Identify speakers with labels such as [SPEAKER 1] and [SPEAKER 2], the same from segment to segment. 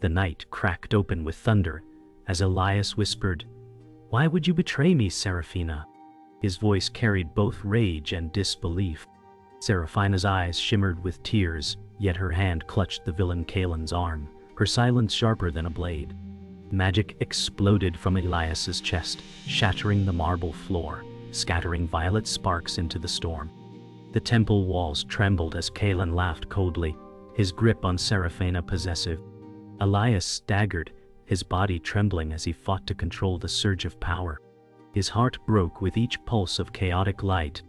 [SPEAKER 1] The night cracked open with thunder as Elias whispered, "Why would you betray me, Seraphina?" His voice carried both rage and disbelief. Seraphina's eyes shimmered with tears, yet her hand clutched the villain Kaelen's arm, her silence sharper than a blade. Magic exploded from Elias's chest, shattering the marble floor, scattering violet sparks into the storm. The temple walls trembled as Kaelen laughed coldly, his grip on Seraphina possessive. Elias staggered, his body trembling as he fought to control the surge of power. His heart broke with each pulse of chaotic light.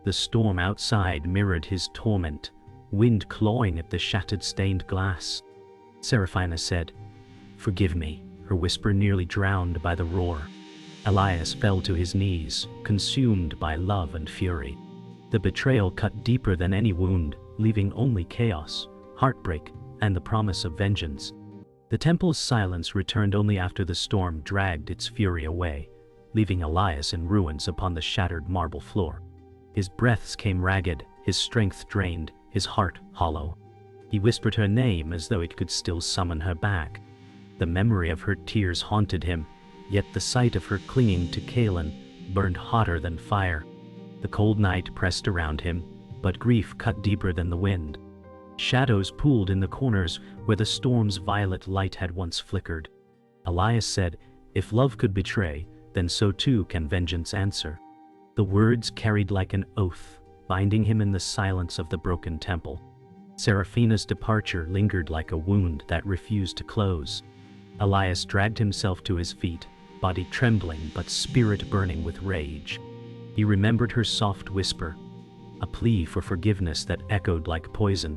[SPEAKER 1] The storm outside mirrored his torment, wind clawing at the shattered stained glass. Seraphina said, "Forgive me," her whisper nearly drowned by the roar. Elias fell to his knees, consumed by love and fury. The betrayal cut deeper than any wound, leaving only chaos, heartbreak, and the promise of vengeance. The temple's silence returned only after the storm dragged its fury away, leaving Elias in ruins upon the shattered marble floor. His breaths came ragged, his strength drained, his heart hollow. He whispered her name as though it could still summon her back. The memory of her tears haunted him, yet the sight of her clinging to Kaelen burned hotter than fire. The cold night pressed around him, but grief cut deeper than the wind. Shadows pooled in the corners where the storm's violet light had once flickered. Elias said, "If love could betray, then so too can vengeance answer." The words carried like an oath, binding him in the silence of the broken temple. Seraphina's departure lingered like a wound that refused to close. Elias dragged himself to his feet, body trembling but spirit burning with rage. He remembered her soft whisper, a plea for forgiveness that echoed like poison.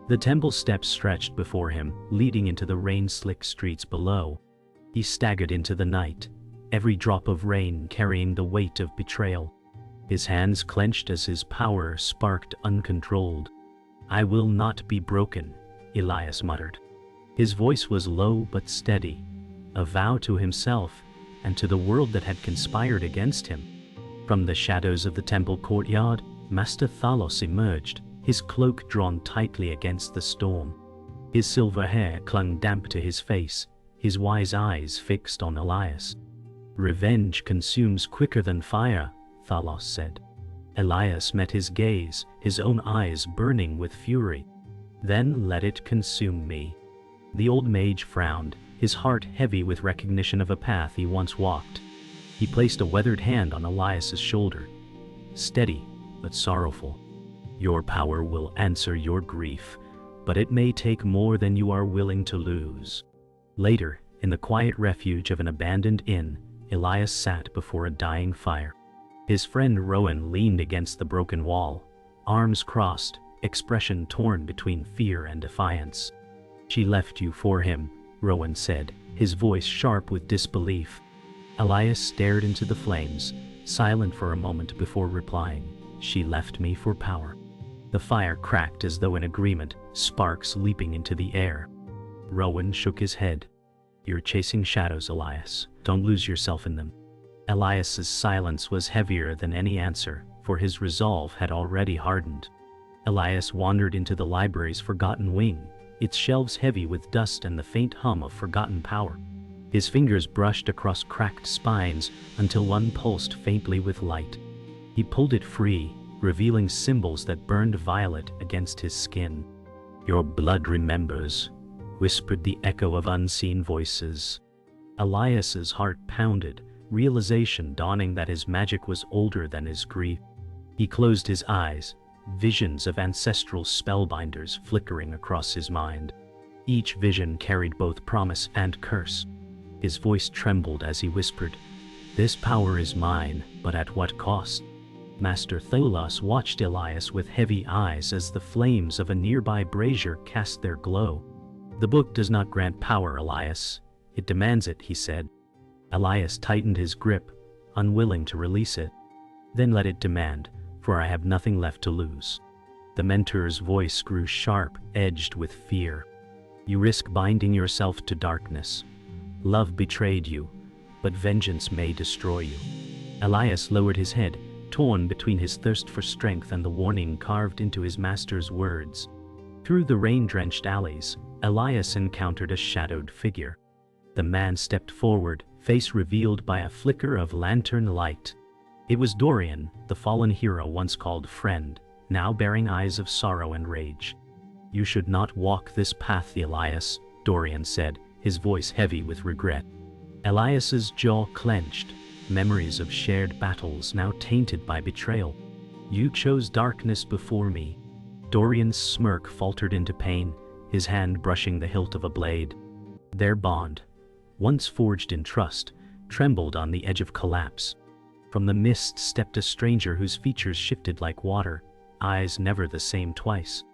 [SPEAKER 1] The temple steps stretched before him, leading into the rain-slick streets below. He staggered into the night, every drop of rain carrying the weight of betrayal. His hands clenched as his power sparked uncontrolled. "I will not be broken," Elias muttered. His voice was low but steady, a vow to himself and to the world that had conspired against him. From the shadows of the temple courtyard, Master Thalos emerged, his cloak drawn tightly against the storm. His silver hair clung damp to his face, his wise eyes fixed on Elias. "Revenge consumes quicker than fire," Thalos said. Elias met his gaze, his own eyes burning with fury. "Then let it consume me." The old mage frowned, his heart heavy with recognition of a path he once walked. He placed a weathered hand on Elias's shoulder, steady but sorrowful. "Your power will answer your grief, but it may take more than you are willing to lose." Later, in the quiet refuge of an abandoned inn, Elias sat before a dying fire. His friend Rowan leaned against the broken wall, arms crossed, expression torn between fear and defiance. "She left you for him," Rowan said, his voice sharp with disbelief. Elias stared into the flames, silent for a moment before replying, "She left me for power." The fire cracked as though in agreement, sparks leaping into the air. Rowan shook his head. "You're chasing shadows, Elias. Don't lose yourself in them." Elias's silence was heavier than any answer, for his resolve had already hardened. Elias wandered into the library's forgotten wing, its shelves heavy with dust and the faint hum of forgotten power. His fingers brushed across cracked spines until one pulsed faintly with light. He pulled it free, revealing symbols that burned violet against his skin. "Your blood remembers," whispered the echo of unseen voices. Elias's heart pounded, realization dawning that his magic was older than his grief. He closed his eyes, visions of ancestral spellbinders flickering across his mind. Each vision carried both promise and curse. His voice trembled as he whispered, "This power is mine, but at what cost?" Master Thalos watched Elias with heavy eyes as the flames of a nearby brazier cast their glow. "The book does not grant power, Elias. It demands it," he said. Elias tightened his grip, unwilling to release it. "Then let it demand, for I have nothing left to lose." The mentor's voice grew sharp, edged with fear. "You risk binding yourself to darkness. Love betrayed you, but vengeance may destroy you." Elias lowered his head, torn between his thirst for strength and the warning carved into his master's words. Through the rain-drenched alleys, Elias encountered a shadowed figure. The man stepped forward, face revealed by a flicker of lantern light. It was Dorian, the fallen hero once called friend, now bearing eyes of sorrow and rage. "You should not walk this path, Elias," Dorian said, his voice heavy with regret. Elias's jaw clenched, memories of shared battles now tainted by betrayal. "You chose darkness before me." Dorian's smirk faltered into pain, his hand brushing the hilt of a blade. Their bond, once forged in trust, trembled on the edge of collapse. From the mist stepped a stranger whose features shifted like water, eyes never the same twice.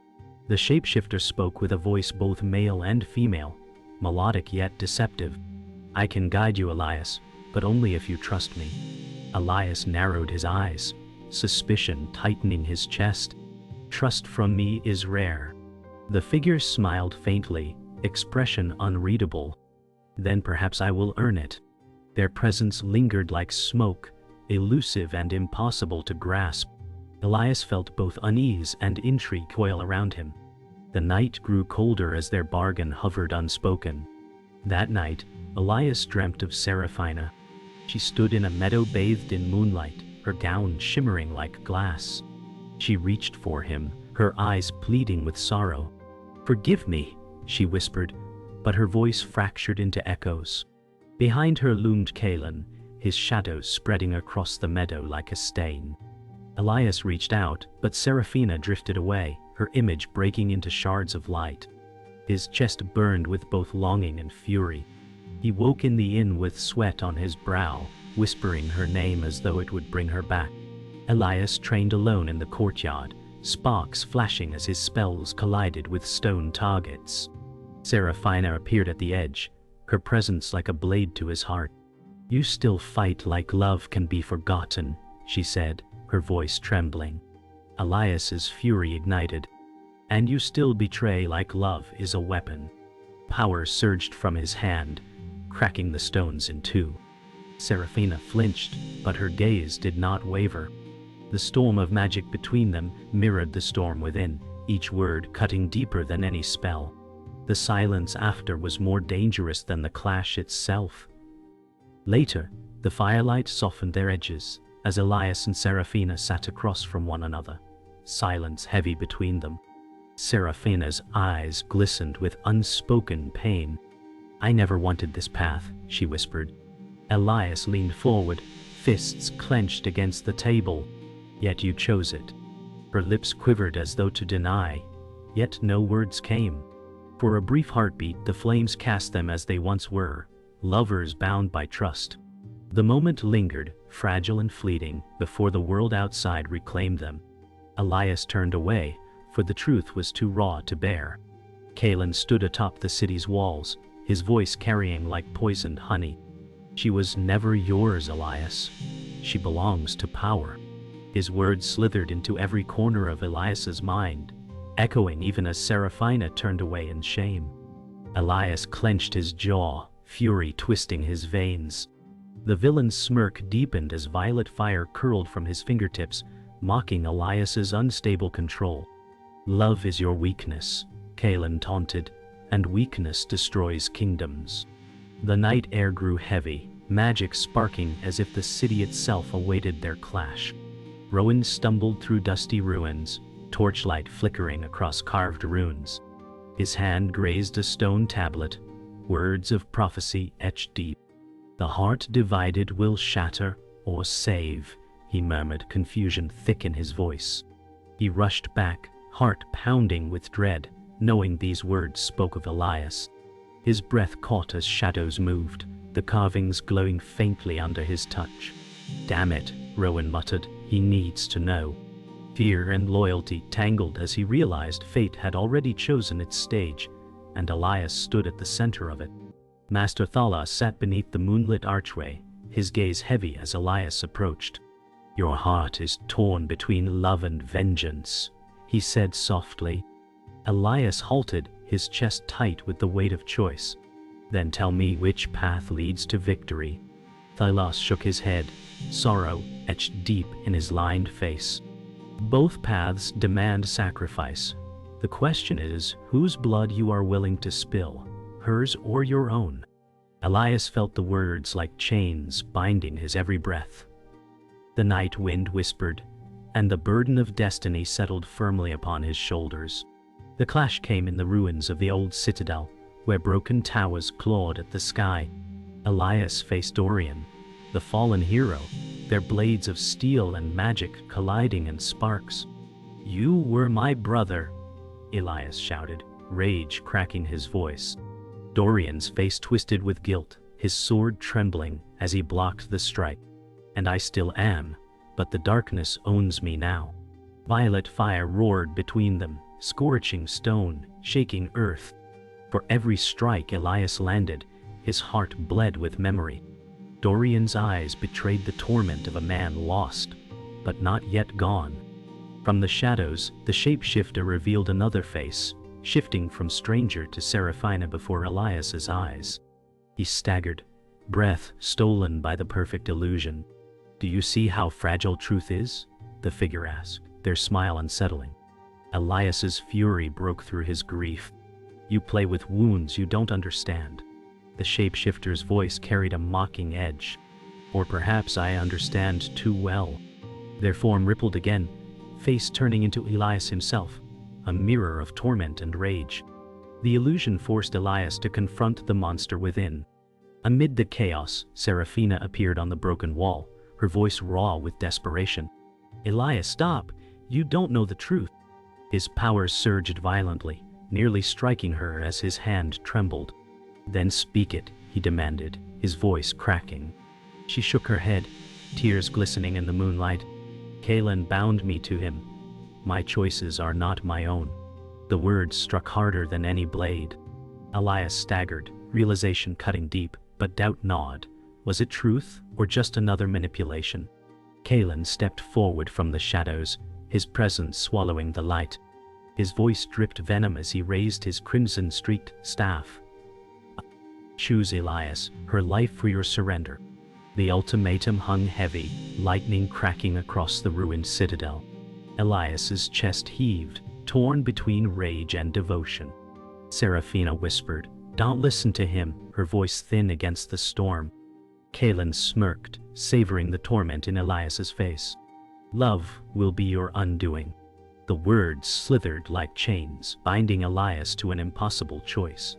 [SPEAKER 1] The shapeshifter spoke with a voice both male and female, melodic yet deceptive. "I can guide you, Elias, but only if you trust me." Elias narrowed his eyes, suspicion tightening his chest. "Trust from me is rare." The figure smiled faintly, expression unreadable. "Then perhaps I will earn it." Their presence lingered like smoke, elusive and impossible to grasp. Elias felt both unease and intrigue coil around him. The night grew colder as their bargain hovered unspoken. That night, Elias dreamt of Seraphina. She stood in a meadow bathed in moonlight, her gown shimmering like glass. She reached for him, her eyes pleading with sorrow. "Forgive me," she whispered, but her voice fractured into echoes. Behind her loomed Kaelen, his shadow spreading across the meadow like a stain. Elias reached out, but Seraphina drifted away, her image breaking into shards of light. His chest burned with both longing and fury. He woke in the inn with sweat on his brow, whispering her name as though it would bring her back. Elias trained alone in the courtyard, sparks flashing as his spells collided with stone targets. Seraphina appeared at the edge, her presence like a blade to his heart. "You still fight like love can be forgotten," she said, her voice trembling. Elias's fury ignited. "And you still betray like love is a weapon." Power surged from his hand, cracking the stones in two. Seraphina flinched, but her gaze did not waver. The storm of magic between them mirrored the storm within, each word cutting deeper than any spell. The silence after was more dangerous than the clash itself. Later, the firelight softened their edges, as Elias and Seraphina sat across from one another, silence heavy between them. Seraphina's eyes glistened with unspoken pain. "I never wanted this path," she whispered. Elias leaned forward, fists clenched against the table. "Yet you chose it." Her lips quivered as though to deny, yet no words came. For a brief heartbeat, the flames cast them as they once were, lovers bound by trust. The moment lingered, fragile and fleeting, before the world outside reclaimed them. Elias turned away, for the truth was too raw to bear. Kaelen stood atop the city's walls, his voice carrying like poisoned honey. "She was never yours, Elias. She belongs to power." His words slithered into every corner of Elias's mind, echoing even as Seraphina turned away in shame. Elias clenched his jaw, fury twisting his veins. The villain's smirk deepened as violet fire curled from his fingertips, mocking Elias's unstable control. "Love is your weakness," Kaelen taunted, "and weakness destroys kingdoms." The night air grew heavy, magic sparking as if the city itself awaited their clash. Rowan stumbled through dusty ruins, torchlight flickering across carved runes. His hand grazed a stone tablet, words of prophecy etched deep. "The heart divided will shatter or save," he murmured, confusion thick in his voice. He rushed back, heart pounding with dread, knowing these words spoke of Elias. His breath caught as shadows moved, the carvings glowing faintly under his touch. "Damn it," Rowan muttered, "he needs to know." Fear and loyalty tangled as he realized fate had already chosen its stage, and Elias stood at the center of it. Master Thala sat beneath the moonlit archway, his gaze heavy as Elias approached. "Your heart is torn between love and vengeance," he said softly. Elias halted, his chest tight with the weight of choice. "Then tell me which path leads to victory." Thalas shook his head, sorrow etched deep in his lined face. "Both paths demand sacrifice. The question is, whose blood you are willing to spill, hers or your own? Elias felt the words like chains binding his every breath. The night wind whispered, and the burden of destiny settled firmly upon his shoulders. The clash came in the ruins of the old citadel, where broken towers clawed at the sky. Elias faced Dorian, the fallen hero, their blades of steel and magic colliding in sparks. "You were my brother," Elias shouted, rage cracking his voice. Dorian's face twisted with guilt, his sword trembling as he blocked the strike. "And I still am, but the darkness owns me now." Violet fire roared between them, scorching stone, shaking earth. For every strike Elias landed, his heart bled with memory. Dorian's eyes betrayed the torment of a man lost, but not yet gone. From the shadows, the shapeshifter revealed another face, shifting from stranger to Seraphina before Elias's eyes. He staggered, breath stolen by the perfect illusion. "Do you see how fragile truth is?" the figure asked, their smile unsettling. Elias's fury broke through his grief. "You play with wounds you don't understand." The shapeshifter's voice carried a mocking edge. "Or perhaps I understand too well." Their form rippled again, face turning into Elias himself, a mirror of torment and rage. The illusion forced Elias to confront the monster within. Amid the chaos, Seraphina appeared on the broken wall, her voice raw with desperation. "Elias, stop! You don't know the truth." His powers surged violently, nearly striking her as his hand trembled. "Then speak it," he demanded, his voice cracking. She shook her head, tears glistening in the moonlight. "Kaelen bound me to him. My choices are not my own." The words struck harder than any blade. Elias staggered, realization cutting deep, but doubt gnawed. Was it truth, or just another manipulation? Kaelen stepped forward from the shadows, his presence swallowing the light. His voice dripped venom as he raised his crimson-streaked staff. "Choose Elias, her life for your surrender." The ultimatum hung heavy, lightning cracking across the ruined citadel. Elias's chest heaved, torn between rage and devotion. Seraphina whispered, "Don't listen to him," her voice thin against the storm. Kaelen smirked, savoring the torment in Elias's face. "Love will be your undoing." The words slithered like chains, binding Elias to an impossible choice.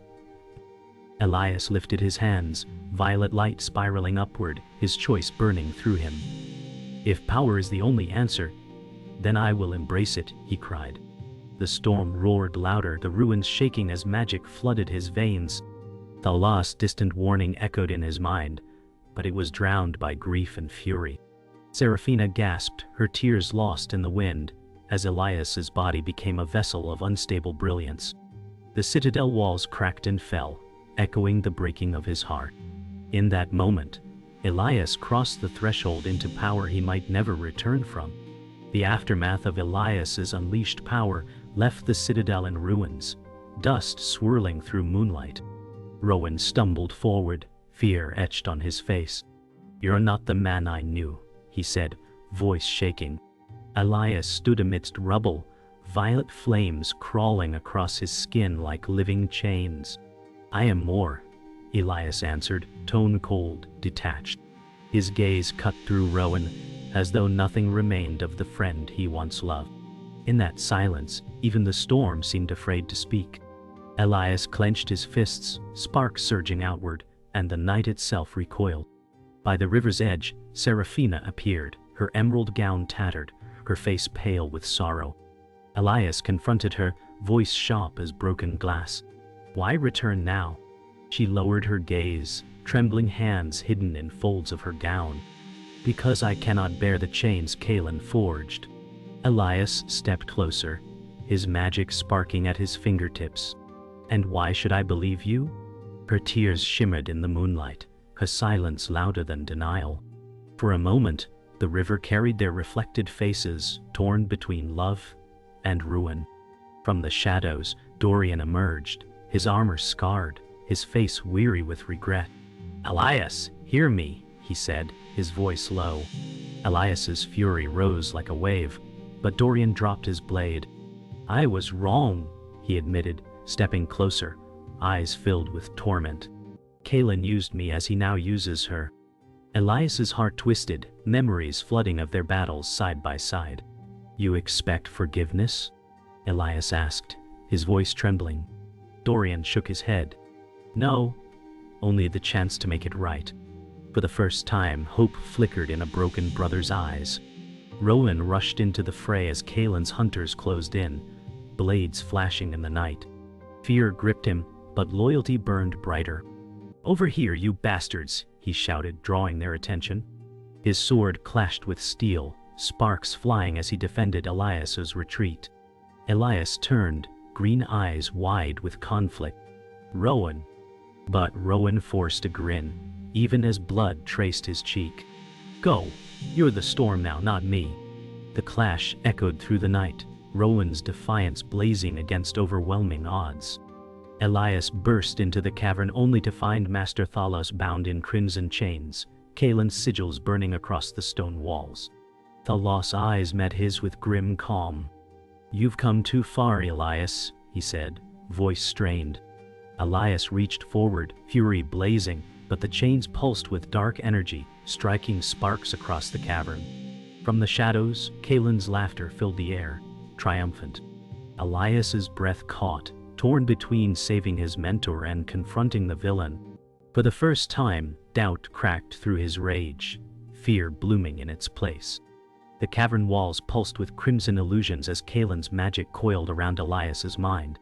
[SPEAKER 1] Elias lifted his hands, violet light spiraling upward, his choice burning through him. "If power is the only answer, then I will embrace it," he cried. The storm roared louder, the ruins shaking as magic flooded his veins. The last distant warning echoed in his mind, but it was drowned by grief and fury. Seraphina gasped, her tears lost in the wind, as Elias's body became a vessel of unstable brilliance. The citadel walls cracked and fell, echoing the breaking of his heart. In that moment, Elias crossed the threshold into power he might never return from. The aftermath of Elias's unleashed power left the citadel in ruins, dust swirling through moonlight. Rowan stumbled forward, fear etched on his face. "You're not the man I knew," he said, voice shaking. Elias stood amidst rubble, violet flames crawling across his skin like living chains. "I am more," Elias answered, tone cold, detached. His gaze cut through Rowan, as though nothing remained of the friend he once loved. In that silence, even the storm seemed afraid to speak. Elias clenched his fists, sparks surging outward, and the night itself recoiled. By the river's edge, Seraphina appeared, her emerald gown tattered, her face pale with sorrow. Elias confronted her, voice sharp as broken glass. "Why return now?" She lowered her gaze, trembling hands hidden in folds of her gown. "Because I cannot bear the chains Kaelen forged." Elias stepped closer, his magic sparking at his fingertips. "And why should I believe you?" Her tears shimmered in the moonlight, her silence louder than denial. For a moment, the river carried their reflected faces, torn between love and ruin. From the shadows, Dorian emerged, his armor scarred, his face weary with regret. "Elias, hear me," he said, his voice low. Elias's fury rose like a wave, but Dorian dropped his blade. I was wrong, he admitted, stepping closer, eyes filled with torment. Kaelen used me as he now uses her. Elias's heart twisted, memories flooding of their battles side by side. You expect forgiveness? Elias asked, his voice trembling. Dorian shook his head. No, only the chance to make it right. For the first time, hope flickered in a broken brother's eyes. Rowan rushed into the fray as Kaelen's hunters closed in, blades flashing in the night. Fear gripped him, but loyalty burned brighter. Over here, you bastards, he shouted, drawing their attention. His sword clashed with steel, sparks flying as he defended Elias's retreat. Elias turned, green eyes wide with conflict. Rowan. But Rowan forced a grin, even as blood traced his cheek. Go, you're the storm now, not me. The clash echoed through the night, Rowan's defiance blazing against overwhelming odds. Elias burst into the cavern only to find Master Thalos bound in crimson chains, Kaelen's sigils burning across the stone walls. Thalos' eyes met his with grim calm. You've come too far, Elias, he said, voice strained. Elias reached forward, fury blazing, but the chains pulsed with dark energy, striking sparks across the cavern. From the shadows, Kaelen's laughter filled the air, triumphant. Elias's breath caught, torn between saving his mentor and confronting the villain. For the first time, doubt cracked through his rage, fear blooming in its place. The cavern walls pulsed with crimson illusions as Kaelen's magic coiled around Elias's mind.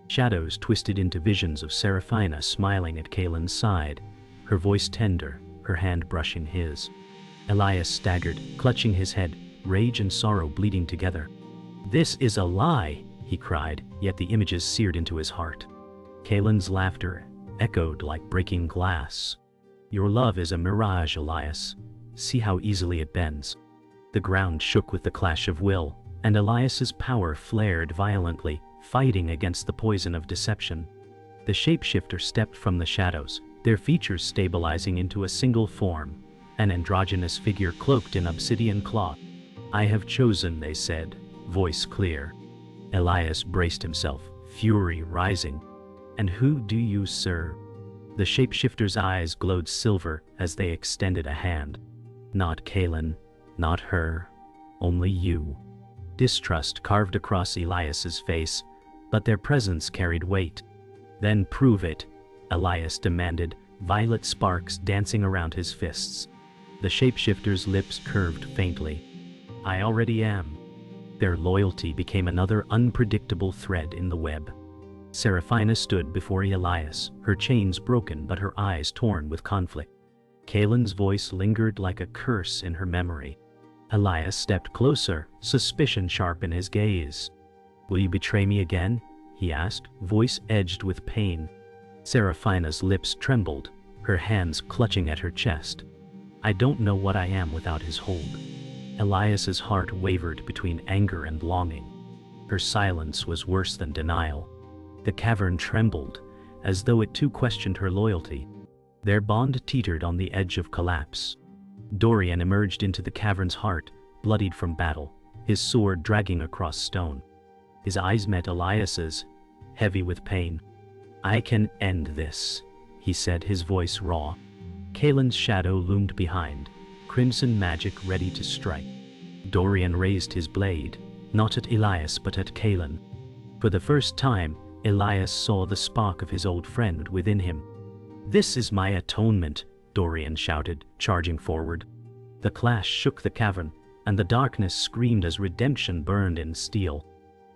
[SPEAKER 1] Shadows twisted into visions of Seraphina smiling at Kaelen's side, her voice tender, her hand brushing his. Elias staggered, clutching his head, rage and sorrow bleeding together. This is a lie, he cried, yet the images seared into his heart. Kaelen's laughter echoed like breaking glass. Your love is a mirage, Elias. See how easily it bends. The ground shook with the clash of will, and Elias's power flared violently, fighting against the poison of deception. The shapeshifter stepped from the shadows, their features stabilizing into a single form, an androgynous figure cloaked in obsidian cloth. I have chosen, they said, voice clear. Elias braced himself, fury rising. And who do you serve? The shapeshifter's eyes glowed silver as they extended a hand. Not Kaelen, not her, only you. Distrust carved across Elias's face, but their presence carried weight. Then prove it, Elias demanded, violet sparks dancing around his fists. The shapeshifter's lips curved faintly. I already am. Their loyalty became another unpredictable thread in the web. Seraphina stood before Elias, her chains broken but her eyes torn with conflict. Kaelen's voice lingered like a curse in her memory. Elias stepped closer, suspicion sharp in his gaze. Will you betray me again? He asked, voice edged with pain. Seraphina's lips trembled, her hands clutching at her chest. I don't know what I am without his hold. Elias's heart wavered between anger and longing. Her silence was worse than denial. The cavern trembled, as though it too questioned her loyalty. Their bond teetered on the edge of collapse. Dorian emerged into the cavern's heart, bloodied from battle, his sword dragging across stone. His eyes met Elias's, heavy with pain. I can end this, he said, his voice raw. Kaelen's shadow loomed behind, crimson magic ready to strike. Dorian raised his blade, not at Elias but at Kaelen. For the first time, Elias saw the spark of his old friend within him. This is my atonement, Dorian shouted, charging forward. The clash shook the cavern, and the darkness screamed as redemption burned in steel.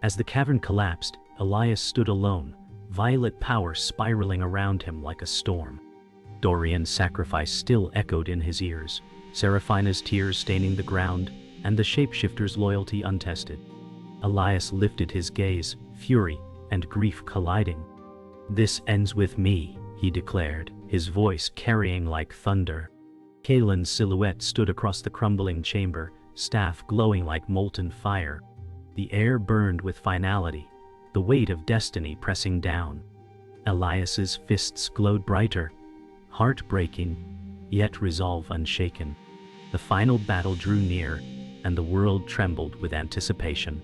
[SPEAKER 1] As the cavern collapsed, Elias stood alone, violet power spiraling around him like a storm. Dorian's sacrifice still echoed in his ears, Seraphina's tears staining the ground, and the shapeshifter's loyalty untested. Elias lifted his gaze, fury and grief colliding. This ends with me, he declared, his voice carrying like thunder. Kaelen's silhouette stood across the crumbling chamber, staff glowing like molten fire. The air burned with finality, the weight of destiny pressing down. Elias's fists glowed brighter, heartbreaking, yet resolve unshaken. The final battle drew near, and the world trembled with anticipation.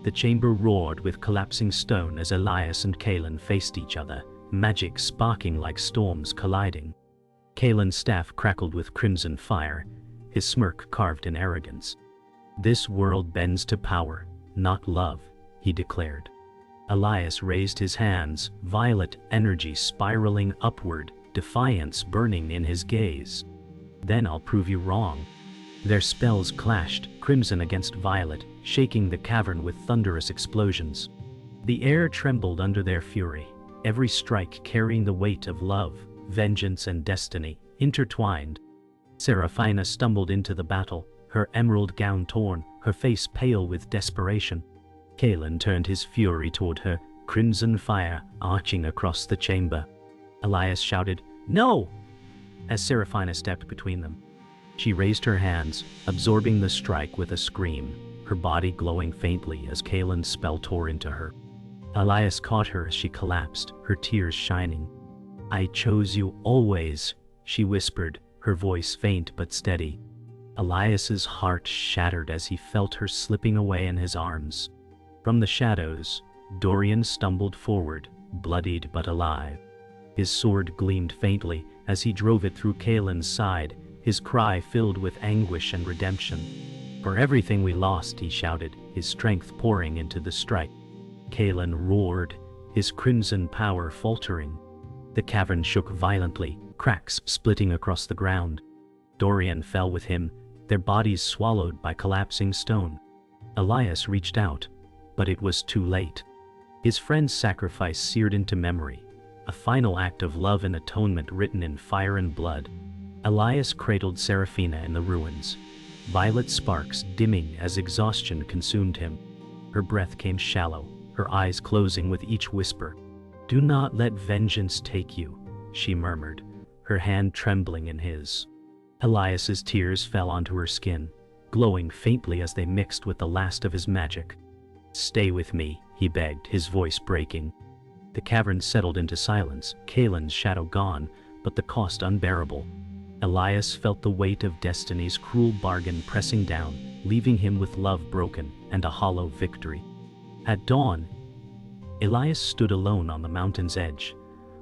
[SPEAKER 1] The chamber roared with collapsing stone as Elias and Kaelen faced each other, magic sparking like storms colliding. Kaelen's staff crackled with crimson fire, his smirk carved in arrogance. "This world bends to power, not love," he declared. Elias raised his hands, violet energy spiraling upward, defiance burning in his gaze. "Then I'll prove you wrong." Their spells clashed, crimson against violet, shaking the cavern with thunderous explosions. The air trembled under their fury, every strike carrying the weight of love, vengeance and destiny, intertwined. Seraphina stumbled into the battle, her emerald gown torn, her face pale with desperation. Kaelen turned his fury toward her, crimson fire arching across the chamber. Elias shouted, "No!" as Seraphina stepped between them. She raised her hands, absorbing the strike with a scream, her body glowing faintly as Kaelen's spell tore into her. Elias caught her as she collapsed, her tears shining. "I chose you always," she whispered, her voice faint but steady. Elias's heart shattered as he felt her slipping away in his arms. From the shadows, Dorian stumbled forward, bloodied but alive. His sword gleamed faintly as he drove it through Kaelen's side, his cry filled with anguish and redemption. "For everything we lost," he shouted, his strength pouring into the strike. Kaelen roared, his crimson power faltering. The cavern shook violently, cracks splitting across the ground. Dorian fell with him, their bodies swallowed by collapsing stone. Elias reached out, but it was too late. His friend's sacrifice seared into memory, a final act of love and atonement written in fire and blood. Elias cradled Seraphina in the ruins, violet sparks dimming as exhaustion consumed him. Her breath came shallow, her eyes closing with each whisper. "Do not let vengeance take you," she murmured, her hand trembling in his. Elias's tears fell onto her skin, glowing faintly as they mixed with the last of his magic. "Stay with me," he begged, his voice breaking. The cavern settled into silence, Kaelen's shadow gone, but the cost unbearable. Elias felt the weight of destiny's cruel bargain pressing down, leaving him with love broken and a hollow victory. At dawn, Elias stood alone on the mountain's edge,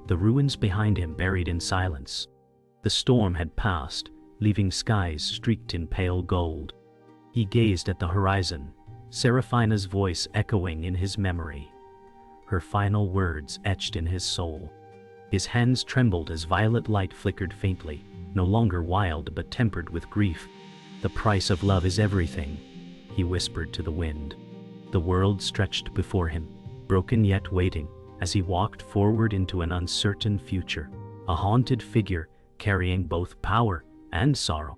[SPEAKER 1] the ruins behind him buried in silence. The storm had passed, leaving skies streaked in pale gold. He gazed at the horizon, Seraphina's voice echoing in his memory, her final words etched in his soul. His hands trembled as violet light flickered faintly, no longer wild but tempered with grief. "The price of love is everything," he whispered to the wind. The world stretched before him, broken yet waiting, as he walked forward into an uncertain future, a haunted figure carrying both power and sorrow.